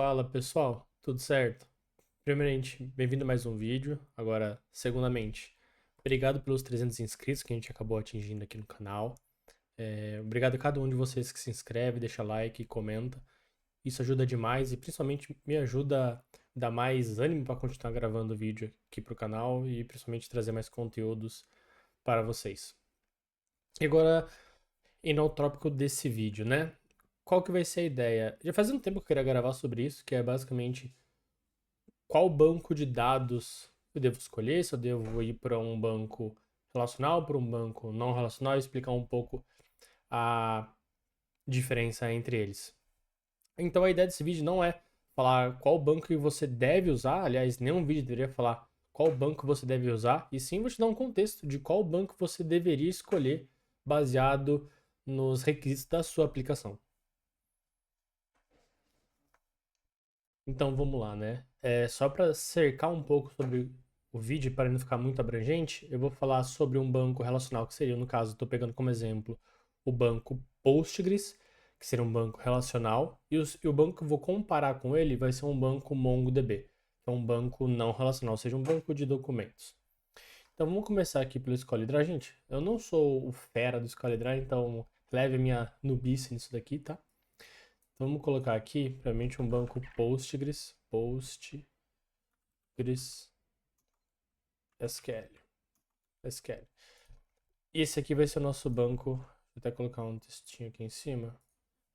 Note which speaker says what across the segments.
Speaker 1: Fala pessoal, tudo certo? Primeiramente, bem-vindo a mais um vídeo. Agora, segundamente, obrigado pelos 300 inscritos que a gente acabou atingindo aqui no canal. Obrigado a cada um de vocês que se inscreve, deixa like e comenta. Isso ajuda demais e principalmente me ajuda a dar mais ânimo para continuar gravando vídeo aqui pro canal e principalmente trazer mais conteúdos para vocês. E agora, indo ao tópico desse vídeo, né? Qual que vai ser a ideia? Já fazia um tempo que eu queria gravar sobre isso, que é basicamente qual banco de dados eu devo escolher, se eu devo ir para um banco relacional, para um banco não relacional, e explicar um pouco a diferença entre eles. Então a ideia desse vídeo não é falar qual banco que você deve usar, aliás, nenhum vídeo deveria falar qual banco você deve usar, e sim vou te dar um contexto de qual banco você deveria escolher baseado nos requisitos da sua aplicação. Então vamos lá, né? Só para cercar um pouco sobre o vídeo, para não ficar muito abrangente, eu vou falar sobre um banco relacional, que seria, no caso, estou pegando como exemplo o banco Postgres, que seria um banco relacional, e o banco que eu vou comparar com ele vai ser um banco MongoDB, que é um banco não relacional, ou seja, um banco de documentos. Então vamos começar aqui pelo SQLDry. Gente, eu não sou o fera do SQLDry, então leve a minha nubice nisso daqui, tá? Vamos colocar aqui, primeiramente, um banco Postgres, SQL, SQL. E esse aqui vai ser o nosso banco, vou até colocar um textinho aqui em cima,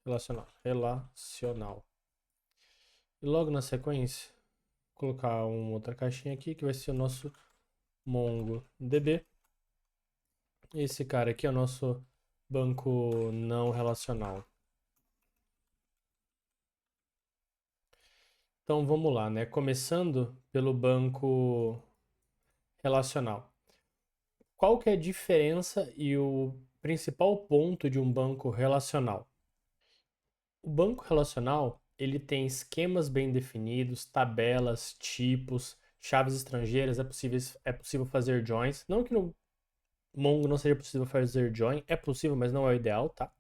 Speaker 1: relacional. E logo na sequência, colocar uma outra caixinha aqui, que vai ser o nosso MongoDB. Esse cara aqui é o nosso banco não relacional. Então vamos lá, né? Começando pelo banco relacional. Qual que é a diferença e o principal ponto de um banco relacional? O banco relacional, ele tem esquemas bem definidos, tabelas, tipos, chaves estrangeiras, é possível fazer joins. Não que no Mongo não seja possível fazer join, é possível, mas não é o ideal, tá?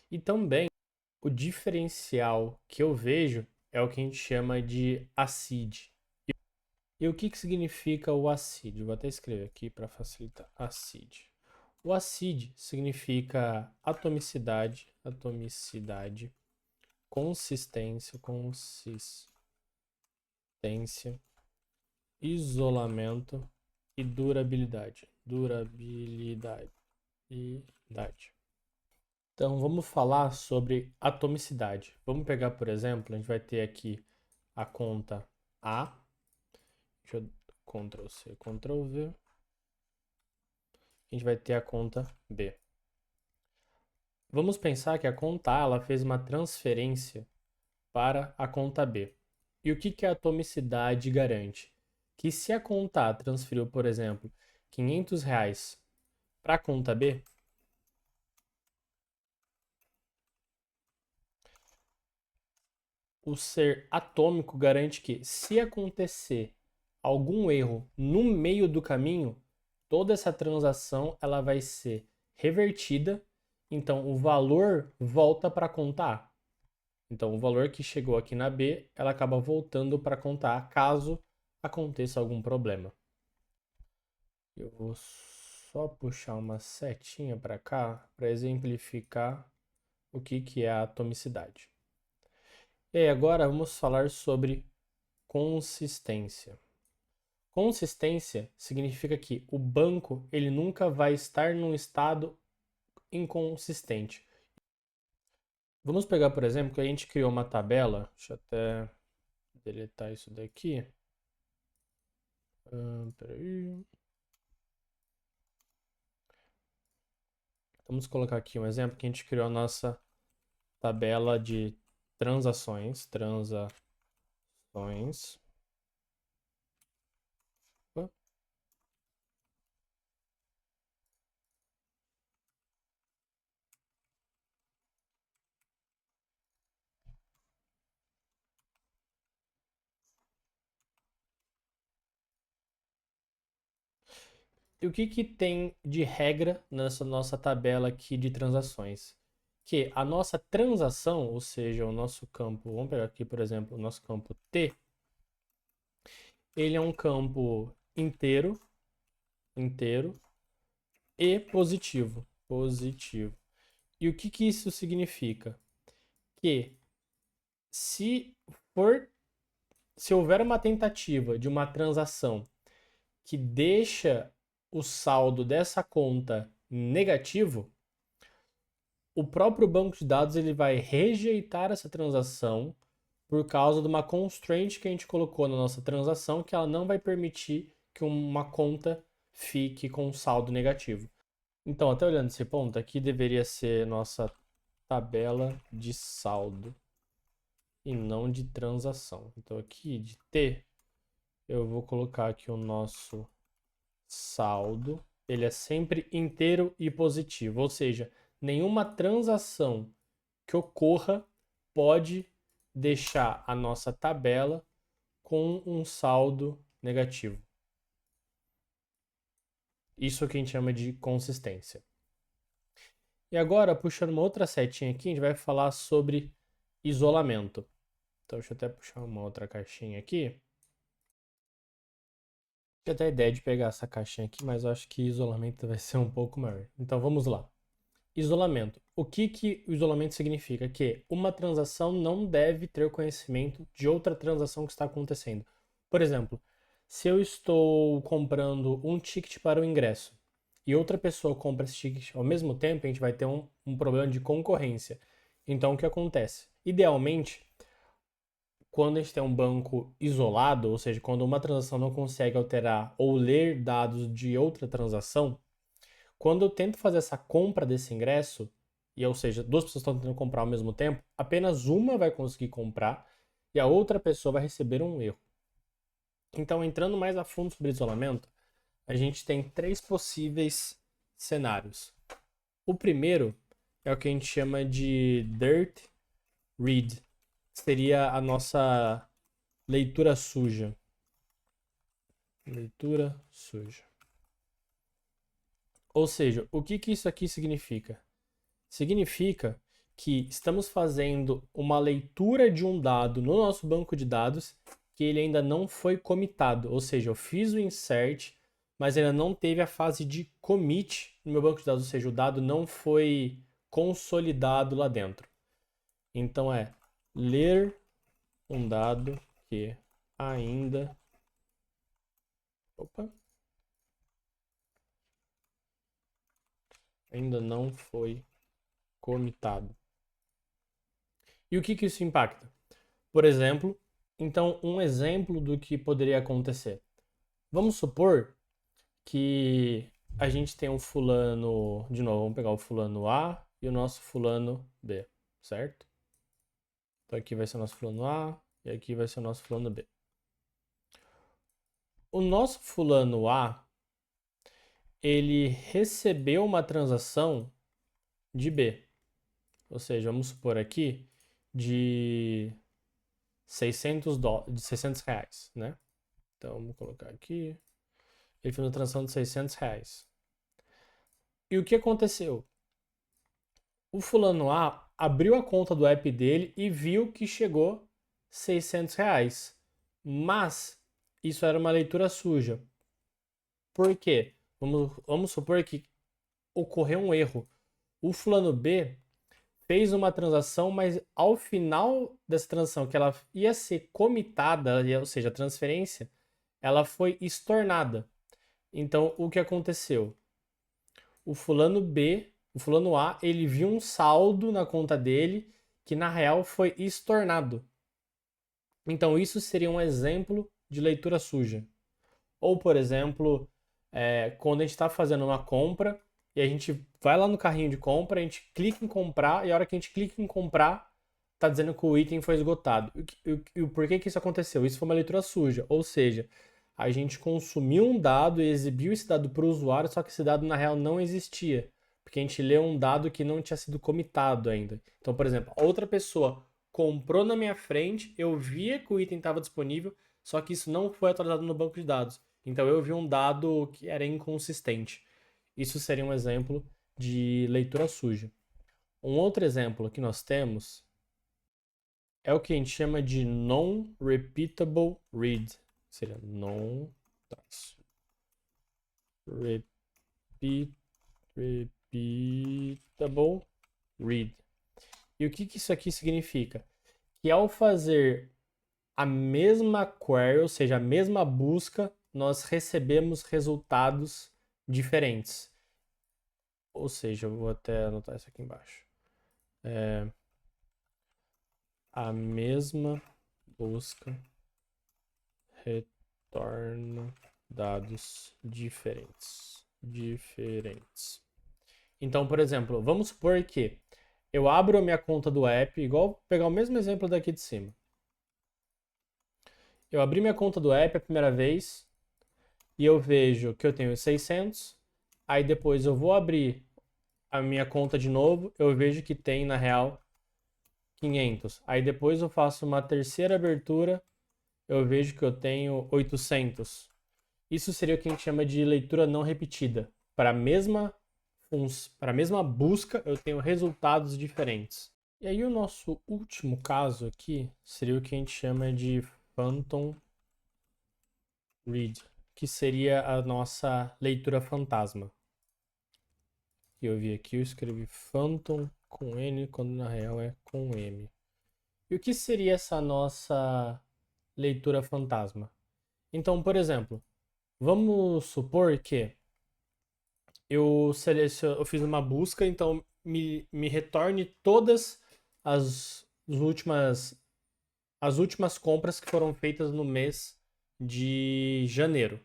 Speaker 1: E também o diferencial que eu vejo é o que a gente chama de ACID. E o que significa o ACID? Vou até escrever aqui para facilitar. ACID. O ACID significa atomicidade, consistência, isolamento e durabilidade. Durabilidade. Então vamos falar sobre atomicidade. Vamos pegar, por exemplo, a gente vai ter aqui a conta A. Deixa eu Ctrl C, Ctrl V. A gente vai ter a conta B. Vamos pensar que a conta A ela fez uma transferência para a conta B. E o que a atomicidade garante? Que se a conta A transferiu, por exemplo, R$ 500 para a conta B, o ser atômico garante que, se acontecer algum erro no meio do caminho, toda essa transação ela vai ser revertida, então o valor volta para a conta A. Então, o valor que chegou aqui na B, ela acaba voltando para a conta A caso aconteça algum problema. Eu vou só puxar uma setinha para cá para exemplificar o que é a atomicidade. E aí, agora vamos falar sobre consistência. Consistência significa que o banco ele nunca vai estar num estado inconsistente. Vamos pegar, por exemplo, que a gente criou uma tabela. Deixa eu até deletar isso daqui. Peraí. Vamos colocar aqui um exemplo que a gente criou a nossa tabela de transações. Opa. E o que tem de regra nessa nossa tabela aqui de transações? que a nossa transação, ou seja, o nosso campo, vamos pegar aqui, por exemplo, o nosso campo T, ele é um campo inteiro e positivo. E o que isso significa? Que se houver uma tentativa de uma transação que deixa o saldo dessa conta negativo, o próprio banco de dados ele vai rejeitar essa transação por causa de uma constraint que a gente colocou na nossa transação, que ela não vai permitir que uma conta fique com saldo negativo. Então, até olhando esse ponto, aqui deveria ser nossa tabela de saldo e não de transação. Então, aqui de T, eu vou colocar aqui o nosso saldo. Ele é sempre inteiro e positivo, ou seja, nenhuma transação que ocorra pode deixar a nossa tabela com um saldo negativo. Isso é o que a gente chama de consistência. E agora, puxando uma outra setinha aqui, a gente vai falar sobre isolamento. Então, deixa eu até puxar uma outra caixinha aqui. Tinha até a ideia de pegar essa caixinha aqui, mas eu acho que isolamento vai ser um pouco maior. Então, vamos lá. Isolamento. O que o isolamento significa? Que uma transação não deve ter conhecimento de outra transação que está acontecendo. Por exemplo, se eu estou comprando um ticket para o ingresso e outra pessoa compra esse ticket ao mesmo tempo, a gente vai ter um problema de concorrência. Então, o que acontece? Idealmente, quando a gente tem um banco isolado, ou seja, quando uma transação não consegue alterar ou ler dados de outra transação, quando eu tento fazer essa compra desse ingresso, ou seja, duas pessoas estão tentando comprar ao mesmo tempo, apenas uma vai conseguir comprar e a outra pessoa vai receber um erro. Então, entrando mais a fundo sobre isolamento, a gente tem três possíveis cenários. O primeiro é o que a gente chama de dirt read, que seria a nossa leitura suja. Leitura suja. Ou seja, o que isso aqui significa? Significa que estamos fazendo uma leitura de um dado no nosso banco de dados que ele ainda não foi comitado. Ou seja, eu fiz o insert, mas ainda não teve a fase de commit no meu banco de dados. Ou seja, o dado não foi consolidado lá dentro. Então é ler um dado que ainda... ainda não foi comitado. E o que isso impacta? Por exemplo, então um exemplo do que poderia acontecer. Vamos supor que a gente tem um fulano, de novo, vamos pegar o fulano A e o nosso fulano B, certo? Então aqui vai ser o nosso fulano A e aqui vai ser o nosso fulano B. O nosso fulano A, ele recebeu uma transação de B. Ou seja, vamos supor aqui de 600 reais, né? Então, vamos colocar aqui. Ele fez uma transação de 600 reais. E o que aconteceu? O fulano A abriu a conta do app dele e viu que chegou 600 reais. Mas isso era uma leitura suja. Por quê? Vamos supor que ocorreu um erro. O fulano B fez uma transação, mas ao final dessa transação, que ela ia ser comitada, ou seja, a transferência, ela foi estornada. Então, o que aconteceu? O fulano A, ele viu um saldo na conta dele que na real foi estornado. Então, isso seria um exemplo de leitura suja. Ou, por exemplo, quando a gente está fazendo uma compra e a gente vai lá no carrinho de compra, a gente clica em comprar e a hora que a gente clica em comprar, está dizendo que o item foi esgotado. E por que isso aconteceu? Isso foi uma leitura suja. Ou seja, a gente consumiu um dado e exibiu esse dado para o usuário, só que esse dado na real não existia. Porque a gente leu um dado que não tinha sido comitado ainda. Então, por exemplo, outra pessoa comprou na minha frente, eu via que o item estava disponível, só que isso não foi atualizado no banco de dados. Então eu vi um dado que era inconsistente. Isso seria um exemplo de leitura suja. Um outro exemplo que nós temos é o que a gente chama de non-repeatable read. Seria non-repeatable read. E o que isso aqui significa? Que ao fazer a mesma query, ou seja, a mesma busca, nós recebemos resultados diferentes. Ou seja, eu vou até anotar isso aqui embaixo. A mesma busca retorna dados diferentes. Então, por exemplo, vamos supor que eu abro a minha conta do app, igual pegar o mesmo exemplo daqui de cima. Eu abri minha conta do app a primeira vez e eu vejo que eu tenho 600. Aí depois eu vou abrir a minha conta de novo, eu vejo que tem, na real, 500. Aí depois eu faço uma terceira abertura, eu vejo que eu tenho 800. Isso seria o que a gente chama de leitura não repetida. Para a mesma busca, eu tenho resultados diferentes. E aí o nosso último caso aqui seria o que a gente chama de Phantom Read, que seria a nossa leitura fantasma. E eu vi aqui, eu escrevi Phantom com N, quando na real é com M. E o que seria essa nossa leitura fantasma? Então, por exemplo, vamos supor que eu fiz uma busca, então me retorne todas as últimas compras que foram feitas no mês de janeiro.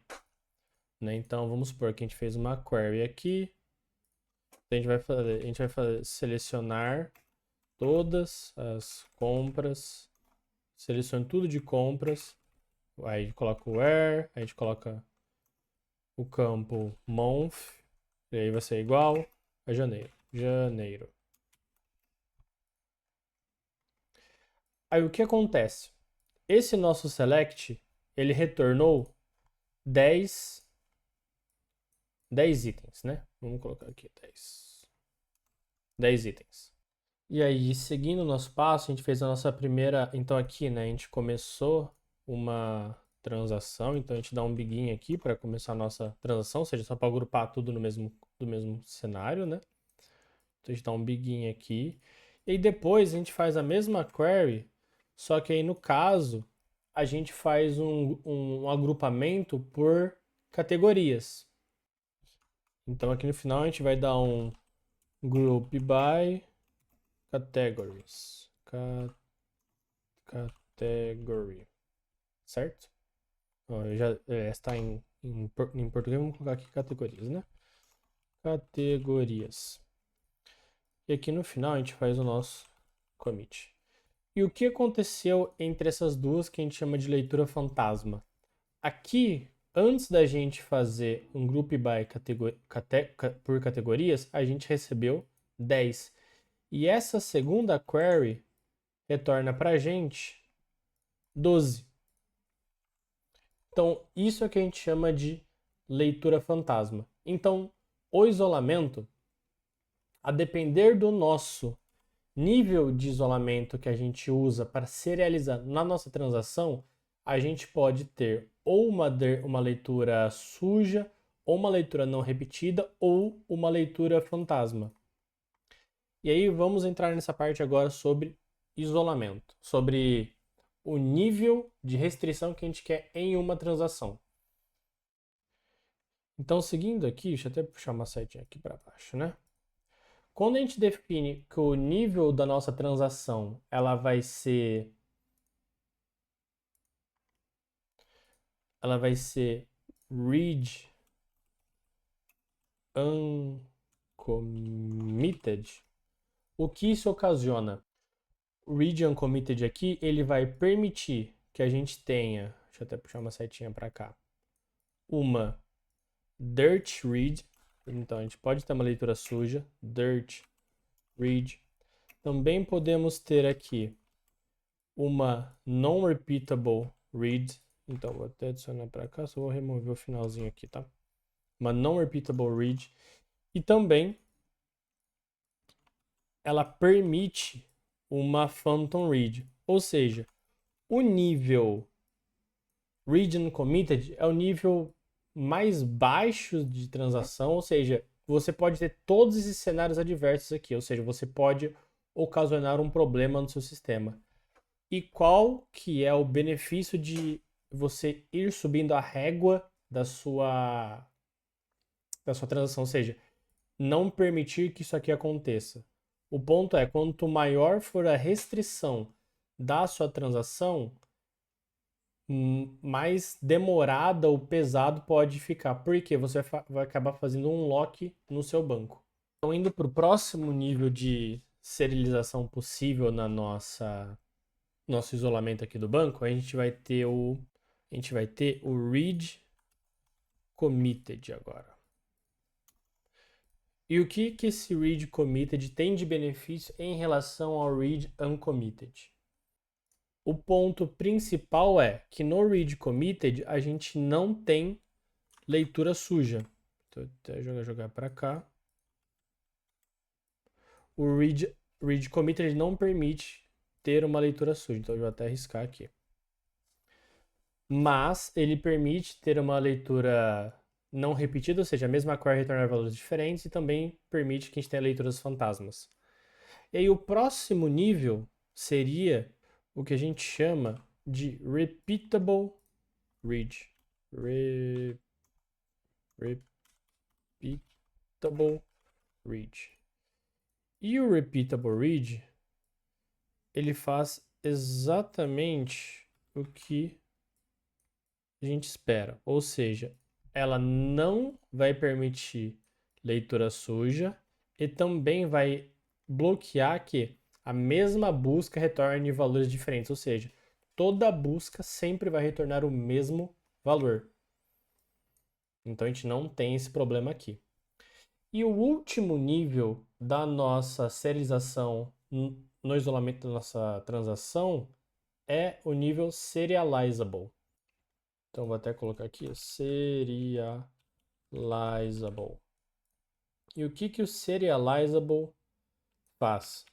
Speaker 1: Né? Então, vamos supor que a gente fez uma query aqui. A gente vai fazer selecionar todas as compras. Selecione tudo de compras. Aí a gente coloca o where, a gente coloca o campo month, e aí vai ser igual a janeiro. Janeiro. Aí o que acontece? Esse nosso select, ele retornou 10 itens, né? Vamos colocar aqui 10 itens. E aí, seguindo o nosso passo, a gente fez a nossa primeira... Então aqui, né, a gente começou uma transação, então a gente dá um begin aqui para começar a nossa transação, ou seja, só para agrupar tudo no mesmo cenário, né? Então a gente dá um begin aqui. E aí depois a gente faz a mesma query, só que aí no caso a gente faz um agrupamento por categorias. Então aqui no final a gente vai dar um group by categories. Category. Certo? Está em português, vamos colocar aqui categorias, né? Categorias. E aqui no final a gente faz o nosso commit. E o que aconteceu entre essas duas que a gente chama de leitura fantasma? Aqui, antes da gente fazer um group by por categorias, a gente recebeu 10. E essa segunda query retorna para a gente 12. Então, isso é o que a gente chama de leitura fantasma. Então, o isolamento, a depender do nosso nível de isolamento que a gente usa para serializar na nossa transação, a gente pode ter ou uma leitura suja, ou uma leitura não repetida, ou uma leitura fantasma. E aí vamos entrar nessa parte agora sobre isolamento, sobre o nível de restrição que a gente quer em uma transação. Então, seguindo aqui, deixa eu até puxar uma setinha aqui para baixo, né? Quando a gente define que o nível da nossa transação ela vai ser read uncommitted, o que isso ocasiona? O read uncommitted aqui, ele vai permitir que a gente tenha, deixa eu até puxar uma setinha para cá, uma dirt read, então a gente pode ter uma leitura suja, dirt read. Também podemos ter aqui uma non-repeatable read, então vou até adicionar para cá, só vou remover o finalzinho aqui, tá? Uma non-repeatable read. E também ela permite uma phantom read. Ou seja, o nível read uncommitted é o nível mais baixo de transação, ou seja, você pode ter todos esses cenários adversos aqui, ou seja, você pode ocasionar um problema no seu sistema. E qual que é o benefício de você ir subindo a régua da sua transação, ou seja, não permitir que isso aqui aconteça. O ponto é, quanto maior for a restrição da sua transação, mais demorada ou pesado pode ficar, porque você vai acabar fazendo um lock no seu banco. Então, indo para o próximo nível de serialização possível na nosso isolamento aqui do banco, a gente vai ter o read committed agora. E o que esse read committed tem de benefício em relação ao read uncommitted? O ponto principal é que no read committed a gente não tem leitura suja. Então, até jogar para cá. O read committed não permite ter uma leitura suja. Então eu vou até arriscar aqui. Mas ele permite ter uma leitura não repetida, ou seja, a mesma query retornar valores diferentes, e também permite que a gente tenha leituras fantasmas. E aí o próximo nível seria o que a gente chama de repeatable read. Repeatable read. E o repeatable read, ele faz exatamente o que a gente espera. Ou seja, ela não vai permitir leitura suja e também vai bloquear que a mesma busca retorne valores diferentes. Ou seja, toda busca sempre vai retornar o mesmo valor. Então a gente não tem esse problema aqui. E o último nível da nossa serialização no isolamento da nossa transação é o nível serializable. Então vou até colocar aqui serializable. E o que o serializable faz?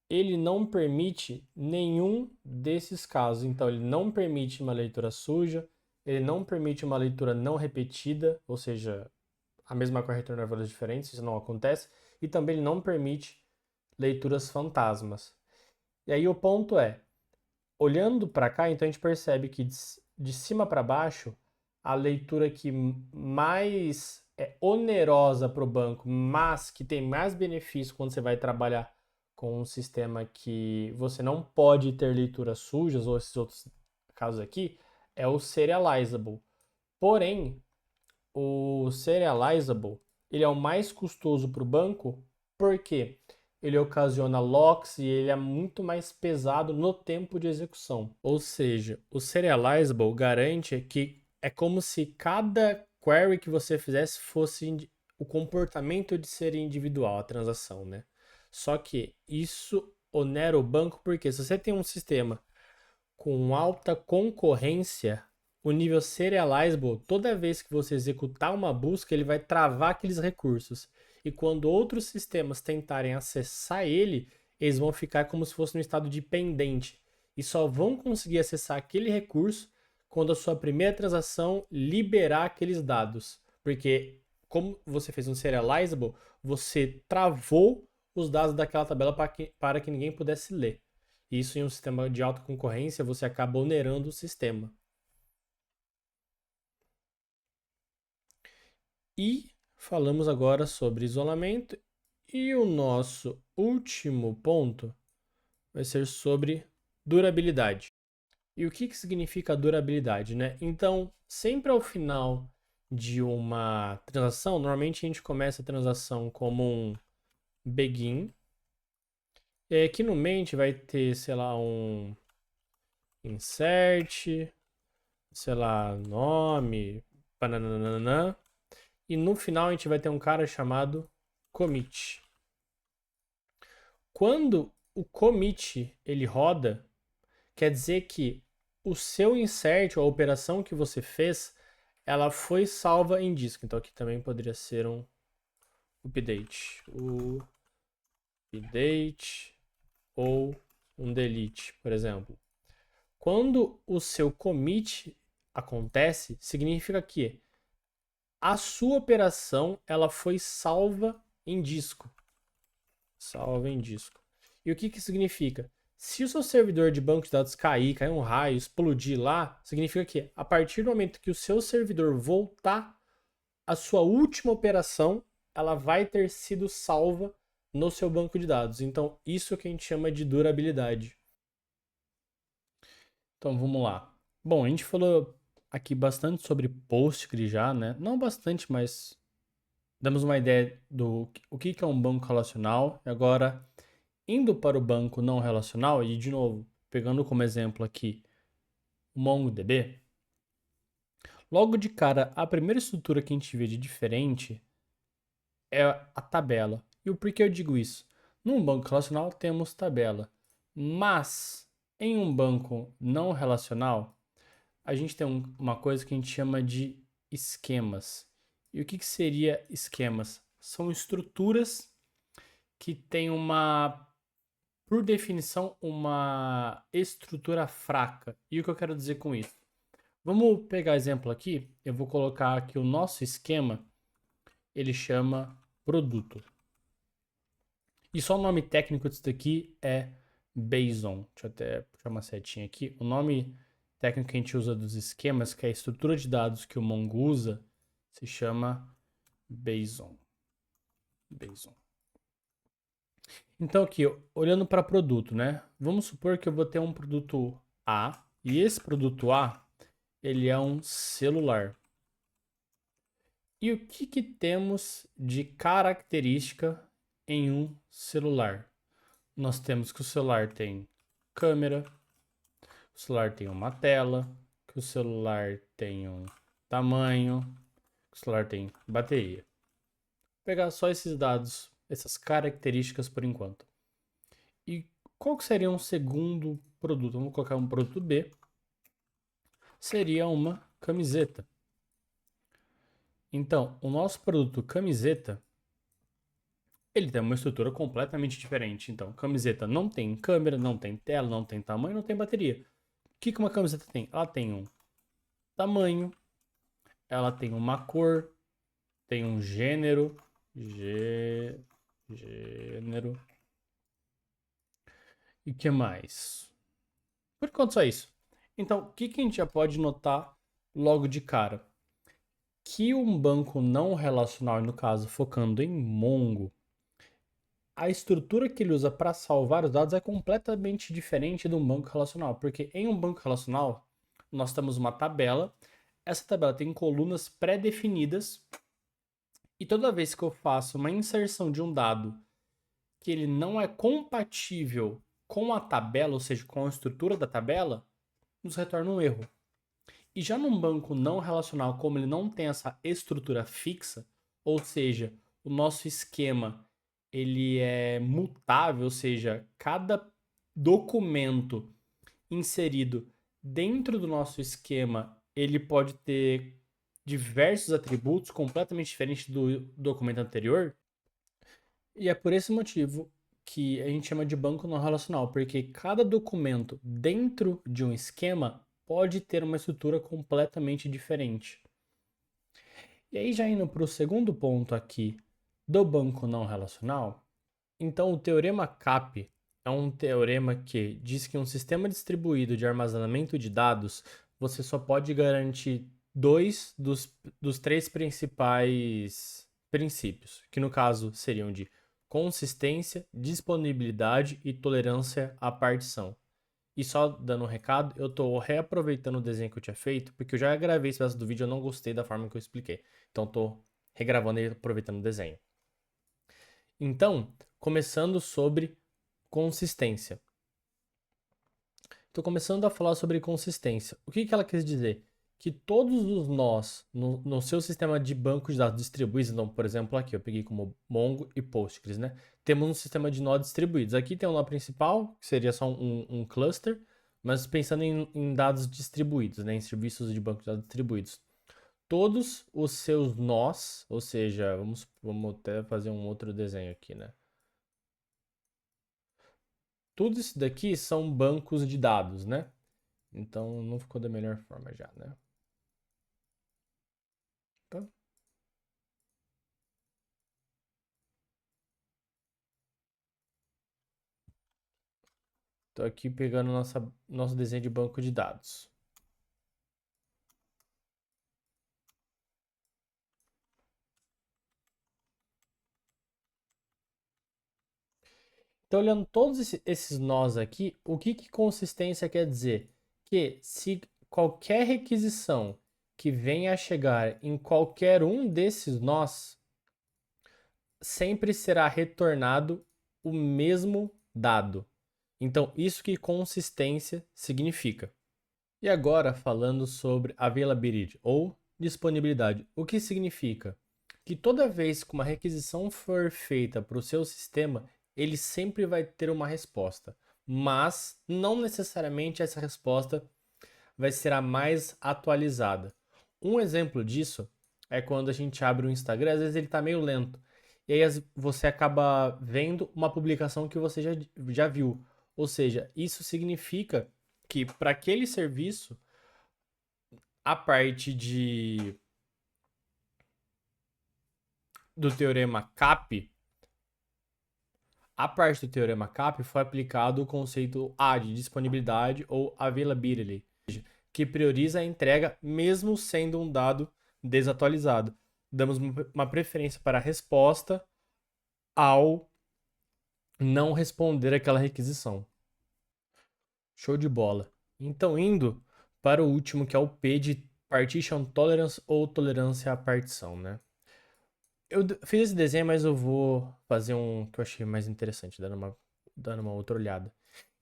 Speaker 1: Ele não permite nenhum desses casos. Então ele não permite uma leitura suja, ele não permite uma leitura não repetida, ou seja, a mesma coisa retornar valores diferentes, isso não acontece, e também ele não permite leituras fantasmas. E aí o ponto é, olhando para cá, então a gente percebe que de cima para baixo, a leitura que mais é onerosa para o banco, mas que tem mais benefício quando você vai trabalhar com um sistema que você não pode ter leituras sujas, ou esses outros casos aqui, é o serializable. Porém, o serializable, ele é o mais custoso para o banco, porque ele ocasiona locks e ele é muito mais pesado no tempo de execução. Ou seja, o serializable garante que é como se cada query que você fizesse fosse o comportamento de ser individual, a transação, né? Só que isso onera o banco porque se você tem um sistema com alta concorrência, o nível serializable, toda vez que você executar uma busca, ele vai travar aqueles recursos. E quando outros sistemas tentarem acessar ele, eles vão ficar como se fosse no estado de pendente. E só vão conseguir acessar aquele recurso quando a sua primeira transação liberar aqueles dados. Porque, como você fez um serializable, você travou os dados daquela tabela para que ninguém pudesse ler. Isso em um sistema de alta concorrência, você acaba onerando o sistema. E falamos agora sobre isolamento. E o nosso último ponto vai ser sobre durabilidade. E o que significa durabilidade, né? Então, sempre ao final de uma transação, normalmente a gente começa a transação como um begin. E aqui no main a gente vai ter, sei lá, um insert, sei lá, nome, pananana. E no final a gente vai ter um cara chamado commit. Quando o commit ele roda, quer dizer que o seu insert, ou a operação que você fez, ela foi salva em disco. Então aqui também poderia ser um update. date ou um delete, por exemplo. Quando o seu commit acontece, significa que a sua operação ela foi salva em disco. Salva em disco. E o que que significa? Se o seu servidor de banco de dados cair um raio, explodir lá, significa que a partir do momento que o seu servidor voltar, a sua última operação ela vai ter sido salva no seu banco de dados. Então, isso que a gente chama de durabilidade. Então, vamos lá. Bom, a gente falou aqui bastante sobre Postgre já, né? Não bastante, mas damos uma ideia do o que é um banco relacional. Agora, indo para o banco não relacional, e de novo, pegando como exemplo aqui o MongoDB, logo de cara, a primeira estrutura que a gente vê de diferente é a tabela. E o porquê eu digo isso? Num banco relacional temos tabela, mas em um banco não relacional, a gente tem uma coisa que a gente chama de esquemas. E o que seria esquemas? São estruturas que têm por definição, uma estrutura fraca. E o que eu quero dizer com isso? Vamos pegar exemplo aqui. Eu vou colocar aqui o nosso esquema. Ele chama produto. E só o nome técnico disso daqui é BASON. Deixa eu até puxar uma setinha aqui. O nome técnico que a gente usa dos esquemas, que é a estrutura de dados que o Mongo usa, se chama BASON. Então aqui, olhando para produto, né? Vamos supor que eu vou ter um produto A, e esse produto A, ele é um celular. E o que temos de característica em um celular? Nós temos que o celular tem câmera, o celular tem uma tela, que o celular tem um tamanho, que o celular tem bateria. Vou pegar só esses dados, essas características por enquanto. E qual que seria um segundo produto? Vamos colocar um produto B. Seria uma camiseta. Então, o nosso produto camiseta, ele tem uma estrutura completamente diferente. Então, camiseta não tem câmera, não tem tela, não tem tamanho, não tem bateria. O que uma camiseta tem? Ela tem um tamanho, ela tem uma cor, tem um gênero, gênero. E o que mais? Por enquanto só isso. Então, o que a gente já pode notar logo de cara? Que um banco não relacional, no caso focando em Mongo, a estrutura que ele usa para salvar os dados é completamente diferente de um banco relacional, porque em um banco relacional nós temos uma tabela, essa tabela tem colunas pré-definidas e toda vez que eu faço uma inserção de um dado que ele não é compatível com a tabela, ou seja, com a estrutura da tabela, nos retorna um erro. E já num banco não relacional, como ele não tem essa estrutura fixa, ou seja, o nosso esquema ele é mutável, ou seja, cada documento inserido dentro do nosso esquema, ele pode ter diversos atributos completamente diferentes do documento anterior. E é por esse motivo que a gente chama de banco não relacional, porque cada documento dentro de um esquema pode ter uma estrutura completamente diferente. E aí, já indo para o segundo ponto aqui do banco não relacional, então o teorema CAP é um teorema que diz que um sistema distribuído de armazenamento de dados você só pode garantir dois dos três principais princípios, que no caso seriam de consistência, disponibilidade e tolerância à partição. E só dando um recado, eu estou reaproveitando o desenho que eu tinha feito, porque eu já gravei esse pedaço do vídeo e eu não gostei da forma que eu expliquei. Então estou regravando e aproveitando o desenho. Então, começando sobre consistência. Estou começando a falar sobre consistência. O que ela quis dizer? Que todos os nós no seu sistema de banco de dados distribuídos, então, por exemplo, aqui eu peguei como Mongo e Postgres, né? Temos um sistema de nó distribuídos. Aqui tem um nó principal, que seria só um cluster, mas pensando em dados distribuídos, né? Em serviços de banco de dados distribuídos. Todos os seus nós, ou seja, vamos até fazer um outro desenho aqui, né? tudo isso daqui são bancos de dados, né? Então não ficou da melhor forma já, né? Opa. Tô aqui pegando nosso desenho de banco de dados. Então, olhando todos esses nós aqui, o que consistência quer dizer? Que se qualquer requisição que venha a chegar em qualquer um desses nós, sempre será retornado o mesmo dado. Então, isso que consistência significa. E agora, falando sobre availability ou disponibilidade, o que significa? Que toda vez que uma requisição for feita para o seu sistema, ele sempre vai ter uma resposta, mas não necessariamente essa resposta vai ser a mais atualizada. Um exemplo disso é quando a gente abre o Instagram, às vezes ele está meio lento. E aí você acaba vendo uma publicação que você já viu. Ou seja, isso significa que para aquele serviço, a parte do teorema CAP, a parte do teorema CAP foi aplicado o conceito A de disponibilidade ou availability, que prioriza a entrega mesmo sendo um dado desatualizado. Damos uma preferência para a resposta ao não responder aquela requisição. Show de bola. Então, indo para o último, que é o P de Partition Tolerance ou tolerância à partição, né? Eu fiz esse desenho, mas eu vou fazer um que eu achei mais interessante, dando uma outra olhada.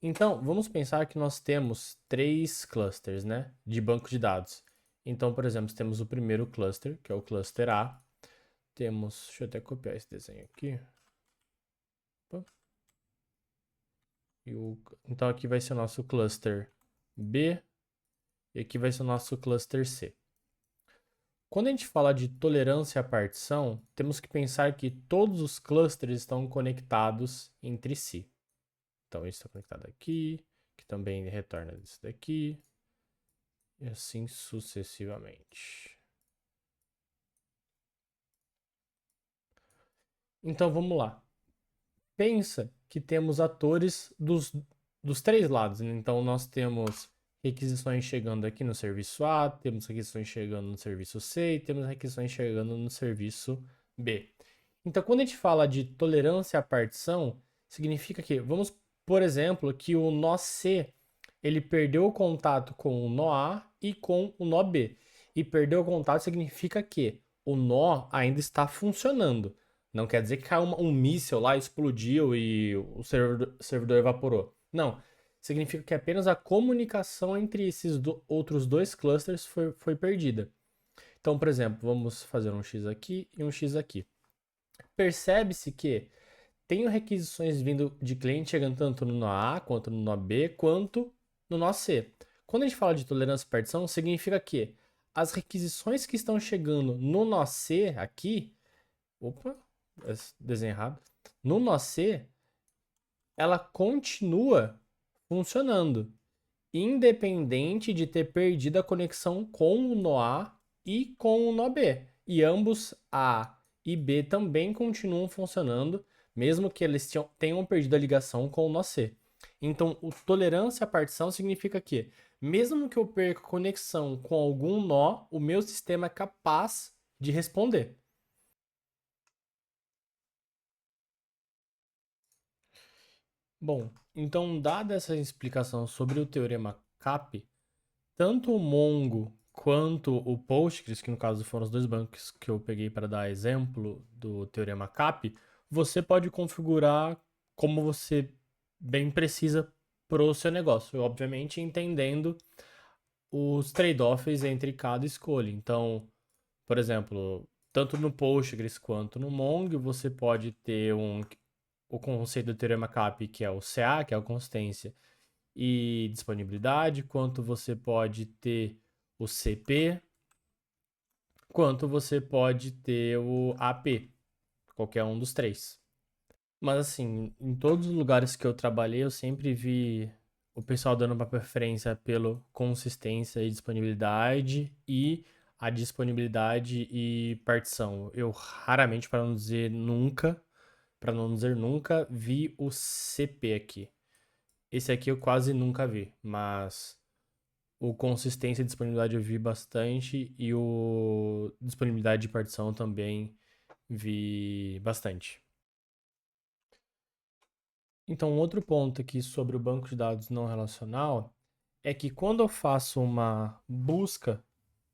Speaker 1: Então, vamos pensar que nós temos três clusters, né, de banco de dados. Então, por exemplo, temos o primeiro cluster, que é o cluster A. Deixa eu até copiar esse desenho aqui. Opa. Então, aqui vai ser o nosso cluster B e aqui vai ser o nosso cluster C. Quando a gente fala de tolerância à partição, temos que pensar que todos os clusters estão conectados entre si. Então, isso está conectado aqui, que também retorna isso daqui, e assim sucessivamente. Então, vamos lá. Pensa que temos atores dos três lados, né? Então, nós temos requisições chegando aqui no serviço A, temos requisições chegando no serviço C e temos requisições chegando no serviço B. Então, quando a gente fala de tolerância à partição, significa que, vamos, por exemplo, que o nó C ele perdeu o contato com o nó A e com o nó B. E perdeu o contato significa que o nó ainda está funcionando. Não quer dizer que caiu um míssil lá, explodiu e o servidor evaporou. Não. Significa que apenas a comunicação entre esses outros dois clusters foi perdida. Então, por exemplo, vamos fazer um X aqui e um X aqui. Percebe-se que tenho requisições vindo de cliente chegando tanto no nó A, quanto no nó B, quanto no nó C. Quando a gente fala de tolerância à partição, significa que as requisições que estão chegando no nó C aqui, opa, desenho errado, no nó C, ela continua funcionando, independente de ter perdido a conexão com o nó A e com o nó B. E ambos A e B também continuam funcionando, mesmo que eles tenham perdido a ligação com o nó C. Então, o tolerância à partição significa que, mesmo que eu perca conexão com algum nó, o meu sistema é capaz de responder. Bom, então, dada essa explicação sobre o teorema CAP, tanto o Mongo quanto o Postgres, que no caso foram os dois bancos que eu peguei para dar exemplo do teorema CAP, você pode configurar como você bem precisa para o seu negócio, obviamente entendendo os trade-offs entre cada escolha. Então, por exemplo, tanto no Postgres quanto no Mongo, você pode ter o conceito do teorema CAP, que é o CA, que é a consistência, e disponibilidade, quanto você pode ter o CP, quanto você pode ter o AP, qualquer um dos três. Mas assim, em todos os lugares que eu trabalhei, eu sempre vi o pessoal dando uma preferência pela consistência e disponibilidade e a disponibilidade e partição. Eu raramente, para não dizer nunca, vi o CP aqui. Esse aqui eu quase nunca vi, mas o consistência e disponibilidade eu vi bastante e o disponibilidade de partição também vi bastante. Então, outro ponto aqui sobre o banco de dados não relacional é que quando eu faço uma busca,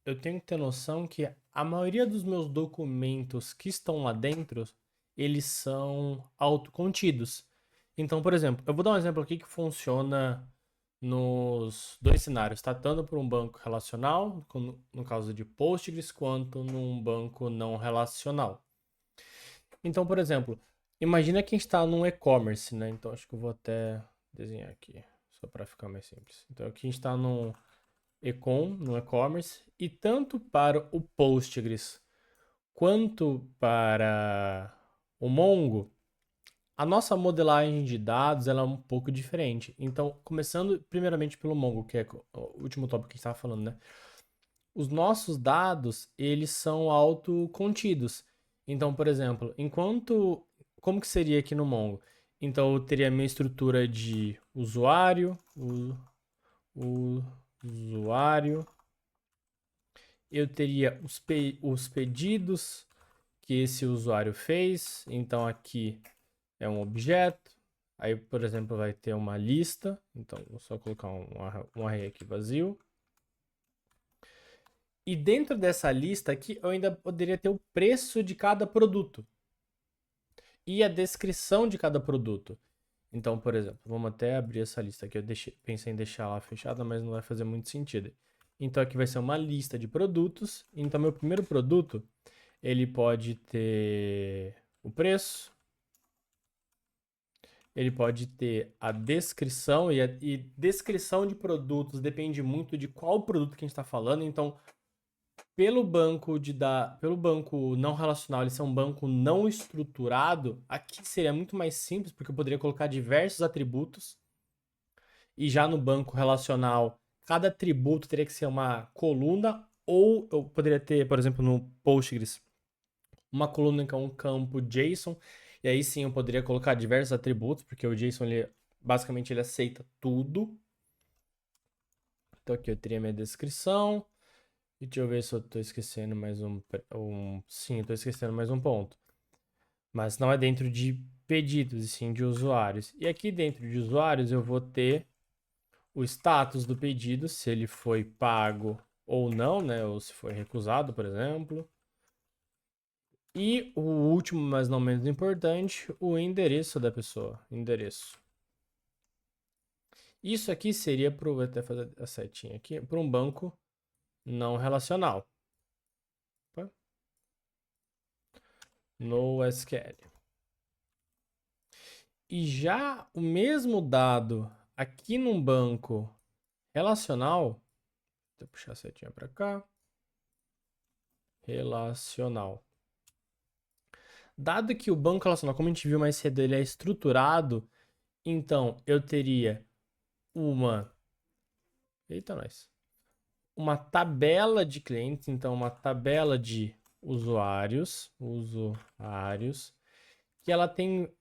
Speaker 1: eu tenho que ter noção que a maioria dos meus documentos que estão lá dentro, eles são autocontidos. Então, por exemplo, eu vou dar um exemplo aqui que funciona nos dois cenários, tá? Tanto para um banco relacional, no caso de Postgres, quanto num banco não relacional. Então, por exemplo, imagina que a gente está num e-commerce, né? Então, acho que eu vou até desenhar aqui, só para ficar mais simples. Então, aqui a gente está num no e-commerce, e tanto para o Postgres quanto para o Mongo, a nossa modelagem de dados ela é um pouco diferente. Então, começando primeiramente pelo Mongo, que é o último tópico que a gente estava falando, né? Os nossos dados, eles são autocontidos. Então, por exemplo, como que seria aqui no Mongo? Então, eu teria a minha estrutura de usuário, o usuário, eu teria os pedidos que esse usuário fez. Então, aqui é um objeto. Aí, por exemplo, vai ter uma lista. Então, vou só colocar um array aqui vazio. E dentro dessa lista aqui, eu ainda poderia ter o preço de cada produto e a descrição de cada produto. Então, por exemplo, vamos até abrir essa lista aqui. Pensei em deixar ela fechada, mas não vai fazer muito sentido. Então, aqui vai ser uma lista de produtos. Então, meu primeiro produto, ele pode ter o preço, ele pode ter a descrição, e descrição de produtos depende muito de qual produto que a gente está falando. Então, pelo banco não relacional, ele ser um banco não estruturado, aqui seria muito mais simples, porque eu poderia colocar diversos atributos. E já no banco relacional, cada atributo teria que ser uma coluna, ou eu poderia ter, por exemplo, no Postgres, uma coluna que é um campo JSON, e aí sim eu poderia colocar diversos atributos, porque o JSON basicamente ele aceita tudo. Então aqui eu teria minha descrição. E deixa eu ver se eu tô esquecendo mais sim, eu tô esquecendo mais um ponto. Mas não é dentro de pedidos, e sim de usuários. E aqui dentro de usuários eu vou ter o status do pedido, se ele foi pago ou não, né? Ou se foi recusado, por exemplo. E o último, mas não menos importante, o endereço da pessoa. Endereço. Isso aqui seria para, vou até fazer a setinha aqui, para um banco não relacional. Opa. No SQL. E já o mesmo dado aqui num banco relacional, deixa eu puxar a setinha para cá, relacional. Dado que o banco relacional, como a gente viu mais cedo, ele é estruturado, então eu teria uma, eita nós, uma tabela de clientes, então uma tabela de usuários, que ela tem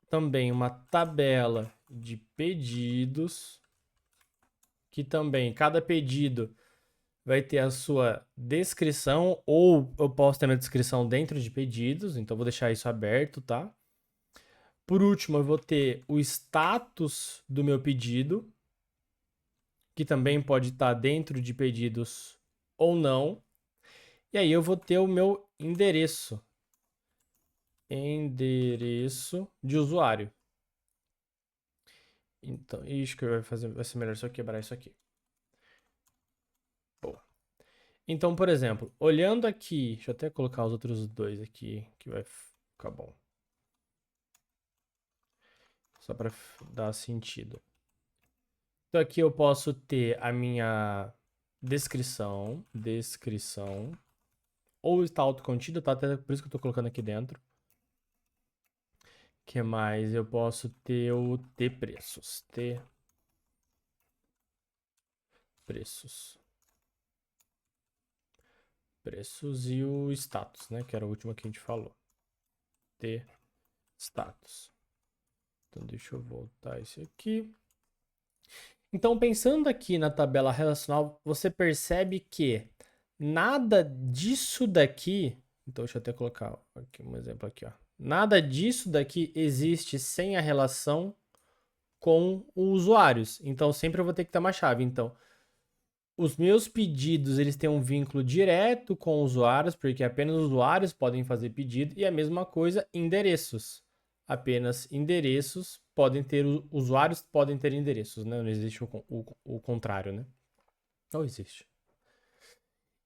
Speaker 1: também uma tabela de pedidos, que também cada pedido vai ter a sua descrição, ou eu posso ter a minha descrição dentro de pedidos, então vou deixar isso aberto, tá? Por último, eu vou ter o status do meu pedido, que também pode estar dentro de pedidos ou não. E aí eu vou ter o meu endereço de usuário. Então, isso que vai ser melhor se eu quebrar isso aqui. Boa. Então, por exemplo, olhando aqui, deixa eu até colocar os outros dois aqui, que vai ficar bom. Só para dar sentido. Então aqui eu posso ter a minha descrição, ou está autocontido, tá? Até por isso que eu estou colocando aqui dentro. Que mais? Eu posso ter o T preços. T preços. Preços e o status, né? Que era o último que a gente falou. T status. Então deixa eu voltar esse aqui. Então, pensando aqui na tabela relacional, você percebe que nada disso daqui. Então, deixa eu até colocar aqui um exemplo aqui, ó. Nada disso daqui existe sem a relação com os usuários. Então, sempre eu vou ter que ter uma chave. Então, os meus pedidos, eles têm um vínculo direto com usuários, porque apenas usuários podem fazer pedido, e a mesma coisa, endereços. Apenas endereços podem ter, usuários podem ter endereços, né? Não existe o contrário, né? Não existe.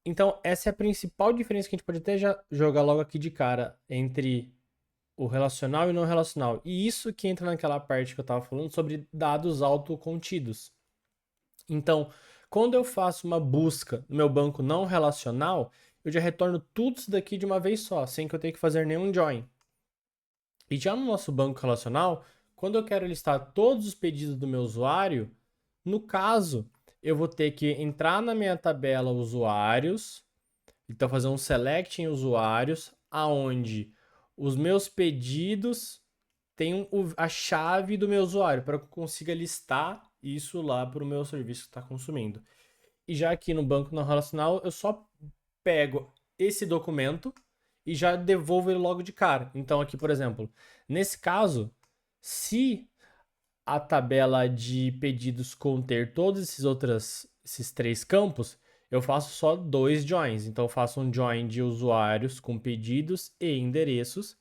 Speaker 1: Então, essa é a principal diferença que a gente pode até já jogar logo aqui de cara entre o relacional e o não relacional. E isso que entra naquela parte que eu estava falando sobre dados autocontidos. Então, quando eu faço uma busca no meu banco não relacional, eu já retorno tudo isso daqui de uma vez só, sem que eu tenha que fazer nenhum join. E já no nosso banco relacional, quando eu quero listar todos os pedidos do meu usuário, no caso, eu vou ter que entrar na minha tabela usuários, então fazer um select em usuários, aonde os meus pedidos têm a chave do meu usuário, para que eu consiga listar isso lá para o meu serviço que está consumindo. E já aqui no banco não relacional, eu só pego esse documento e já devolvo ele logo de cara. Então aqui, por exemplo, nesse caso, se a tabela de pedidos conter todos esses três campos, eu faço só dois joins. Então eu faço um join de usuários com pedidos e endereços,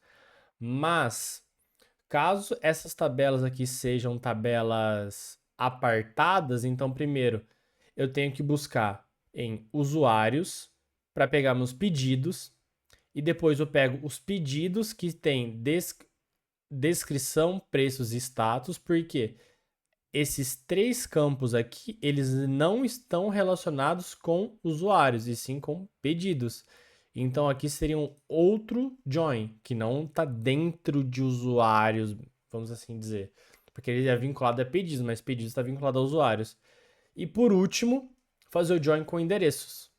Speaker 1: mas caso essas tabelas aqui sejam tabelas apartadas, então primeiro eu tenho que buscar em usuários para pegar meus pedidos e depois eu pego os pedidos que tem descrição, preços e status, porque esses três campos aqui, eles não estão relacionados com usuários, e sim com pedidos. Então aqui seria um outro join, que não está dentro de usuários, vamos assim dizer. Porque ele é vinculado a pedidos, mas pedidos está vinculado a usuários. E por último, fazer o join com endereços.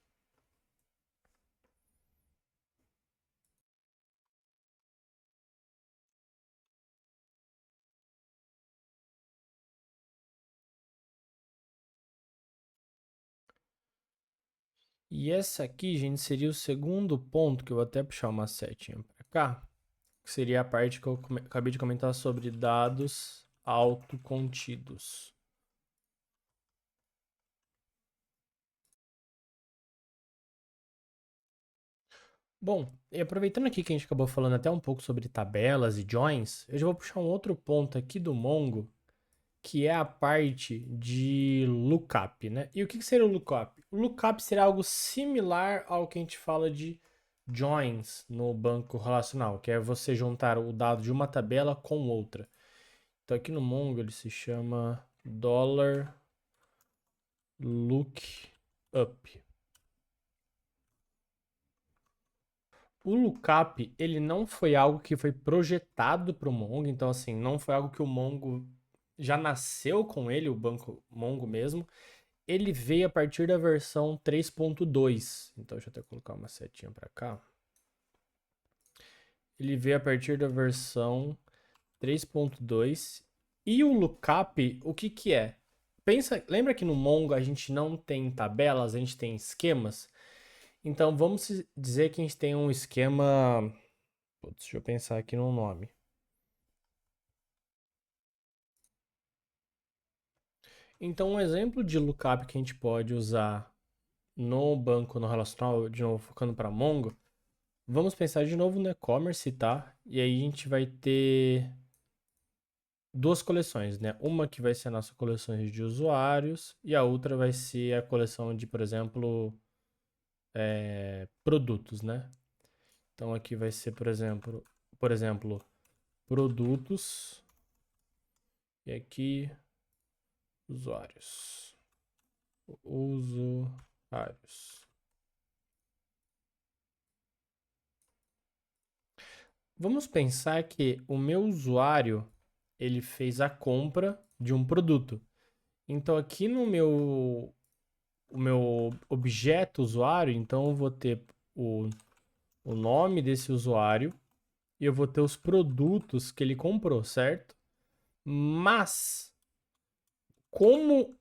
Speaker 1: E essa aqui, gente, seria o segundo ponto, que eu vou até puxar uma setinha para cá, que seria a parte que eu acabei de comentar sobre dados autocontidos. Bom, e aproveitando aqui que a gente acabou falando até um pouco sobre tabelas e joins, eu já vou puxar um outro ponto aqui do Mongo, que é a parte de lookup, né? E o que seria o lookup? O lookup seria algo similar ao que a gente fala de joins no banco relacional, que é você juntar o dado de uma tabela com outra. Então aqui no Mongo ele se chama $lookup. O lookup, ele não foi algo que foi projetado para o Mongo, então assim, não foi algo que o Mongo já nasceu com ele, o banco Mongo mesmo. Ele veio a partir da versão 3.2. Então deixa eu até colocar uma setinha para cá. Ele veio a partir da versão 3.2. E o lookup, o que que é? Lembra que no Mongo a gente não tem tabelas, a gente tem esquemas? Então vamos dizer que a gente tem um esquema. Putz, deixa eu pensar aqui no nome. Então, um exemplo de lookup que a gente pode usar no banco no relacional, de novo focando para Mongo, vamos pensar de novo no e-commerce, tá? E aí a gente vai ter duas coleções, né? Uma que vai ser a nossa coleção de usuários e a outra vai ser a coleção de, por exemplo, produtos, né? Então aqui vai ser, por exemplo, produtos e aqui usuários. Usuários. Vamos pensar que o meu usuário, ele fez a compra de um produto. Então, aqui no o meu objeto usuário, então eu vou ter o nome desse usuário e eu vou ter os produtos que ele comprou, certo? Mas, como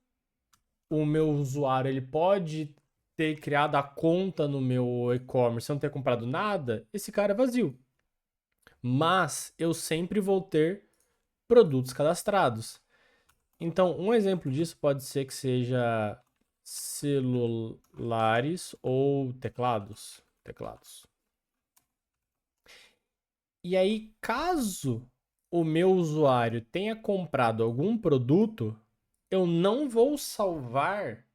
Speaker 1: o meu usuário ele pode ter criado a conta no meu e-commerce e não ter comprado nada, esse cara é vazio. Mas eu sempre vou ter produtos cadastrados. Então, um exemplo disso pode ser que seja celulares ou teclados. Teclados. E aí, caso o meu usuário tenha comprado algum produto, eu não vou salvar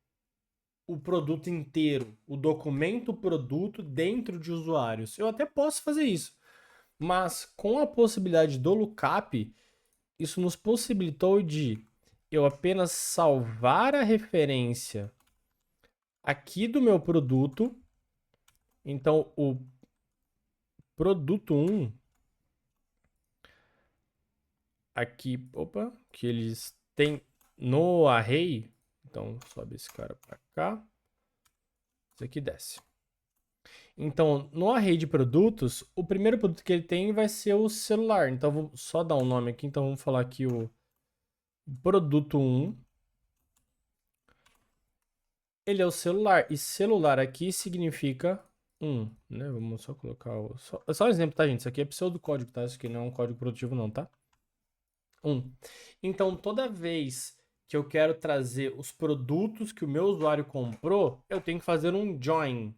Speaker 1: o produto inteiro, o documento produto dentro de usuários. Eu até posso fazer isso, mas com a possibilidade do lookup, isso nos possibilitou de eu apenas salvar a referência aqui do meu produto. Então, o produto 1 aqui, opa, que eles têm no array. Então, sobe esse cara para cá. Isso aqui desce. Então, no array de produtos, o primeiro produto que ele tem vai ser o celular. Então, vou só dar um nome aqui. Então, vamos falar aqui o produto 1. Ele é o celular. E celular aqui significa 1, né? Vamos só colocar o... Só um exemplo, tá, gente? Isso aqui é pseudocódigo, tá? Isso aqui não é um código produtivo, não, tá? 1. Então, toda vez que eu quero trazer os produtos que o meu usuário comprou, eu tenho que fazer um join,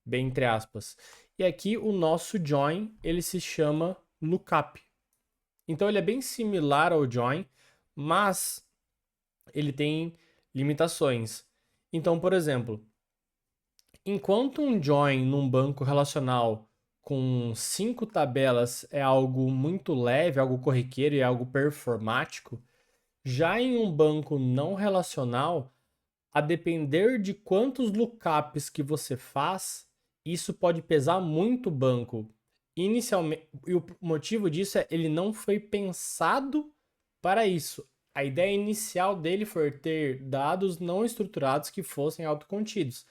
Speaker 1: bem entre aspas. E aqui o nosso join, ele se chama lookup. Então, ele é bem similar ao join, mas ele tem limitações. Então, por exemplo, enquanto um join num banco relacional com 5 tabelas é algo muito leve, algo corriqueiro e algo performático, já em um banco não relacional, a depender de quantos lookups que você faz, isso pode pesar muito o banco. Inicialmente, e o motivo disso é ele não foi pensado para isso. A ideia inicial dele foi ter dados não estruturados que fossem autocontidos.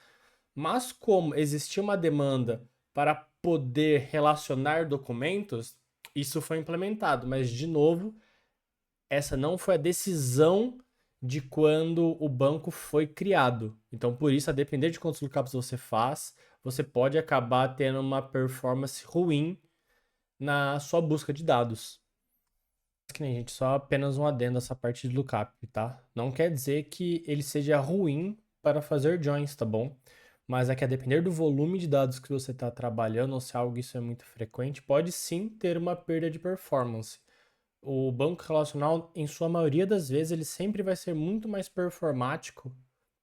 Speaker 1: Mas como existia uma demanda para poder relacionar documentos, isso foi implementado. Mas, de novo, essa não foi a decisão de quando o banco foi criado. Então, por isso, a depender de quantos lookups você faz, você pode acabar tendo uma performance ruim na sua busca de dados. Que nem, gente, só apenas um adendo essa parte de lookup, tá? Não quer dizer que ele seja ruim para fazer joins, tá bom? Mas é que a depender do volume de dados que você está trabalhando, ou se algo isso é muito frequente, pode sim ter uma perda de performance. O banco relacional, em sua maioria das vezes, ele sempre vai ser muito mais performático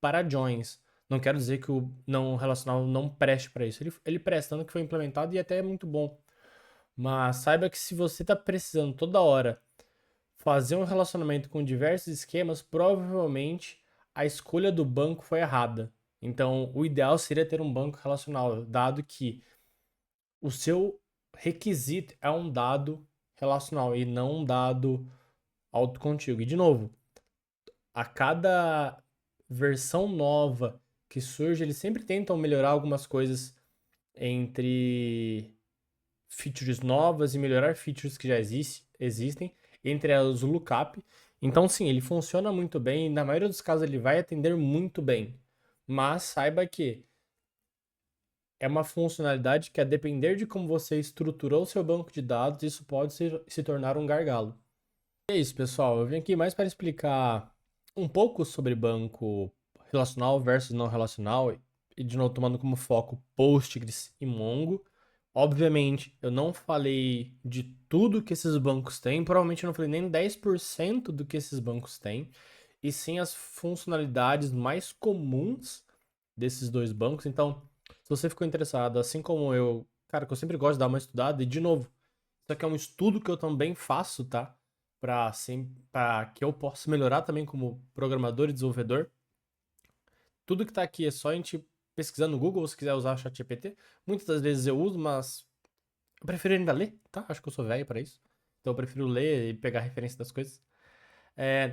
Speaker 1: para joins. Não quero dizer que o não relacional não preste para isso. Ele presta, tanto que foi implementado e até é muito bom. Mas saiba que se você está precisando toda hora fazer um relacionamento com diversos esquemas, provavelmente a escolha do banco foi errada. Então, o ideal seria ter um banco relacional, dado que o seu requisito é um dado relacional e não um dado autocontigo. E, de novo, a cada versão nova que surge, eles sempre tentam melhorar algumas coisas entre features novas e melhorar features que já existem, entre elas o lookup. Então, sim, ele funciona muito bem e na maioria dos casos ele vai atender muito bem. Mas saiba que é uma funcionalidade que, a depender de como você estruturou o seu banco de dados, isso pode se tornar um gargalo. E é isso, pessoal. Eu vim aqui mais para explicar um pouco sobre banco relacional versus não relacional e, de novo, tomando como foco Postgres e Mongo. Obviamente, eu não falei de tudo que esses bancos têm, provavelmente eu não falei nem 10% do que esses bancos têm, e sim as funcionalidades mais comuns desses dois bancos. Então, se você ficou interessado, assim como eu, cara, que eu sempre gosto de dar uma estudada, e de novo, isso aqui é um estudo que eu também faço, tá? Para que eu possa melhorar também como programador e desenvolvedor. Tudo que tá aqui é só a gente pesquisar no Google, se quiser usar o ChatGPT. Muitas das vezes eu uso, mas Eu prefiro ainda ler, tá? Acho que eu sou velho pra isso. Então eu prefiro ler e pegar referência das coisas.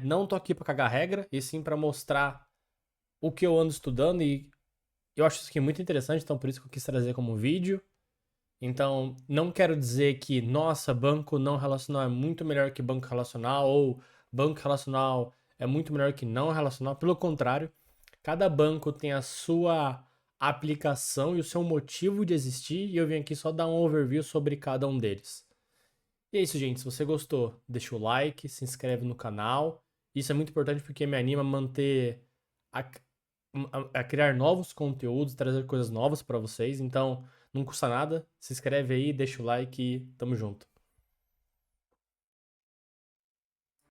Speaker 1: Não tô aqui pra cagar regra, e sim pra mostrar o que eu ando estudando, e eu acho isso aqui muito interessante, então por isso que eu quis trazer como vídeo. Então, não quero dizer que, nossa, banco não relacional é muito melhor que banco relacional, ou banco relacional é muito melhor que não relacional. Pelo contrário, cada banco tem a sua aplicação e o seu motivo de existir, e eu vim aqui só dar um overview sobre cada um deles. E é isso, gente. Se você gostou, deixa o like, se inscreve no canal. Isso é muito importante porque me anima a manter a, a criar novos conteúdos, trazer coisas novas pra vocês. Então, não custa nada. Se inscreve aí, deixa o like e tamo junto.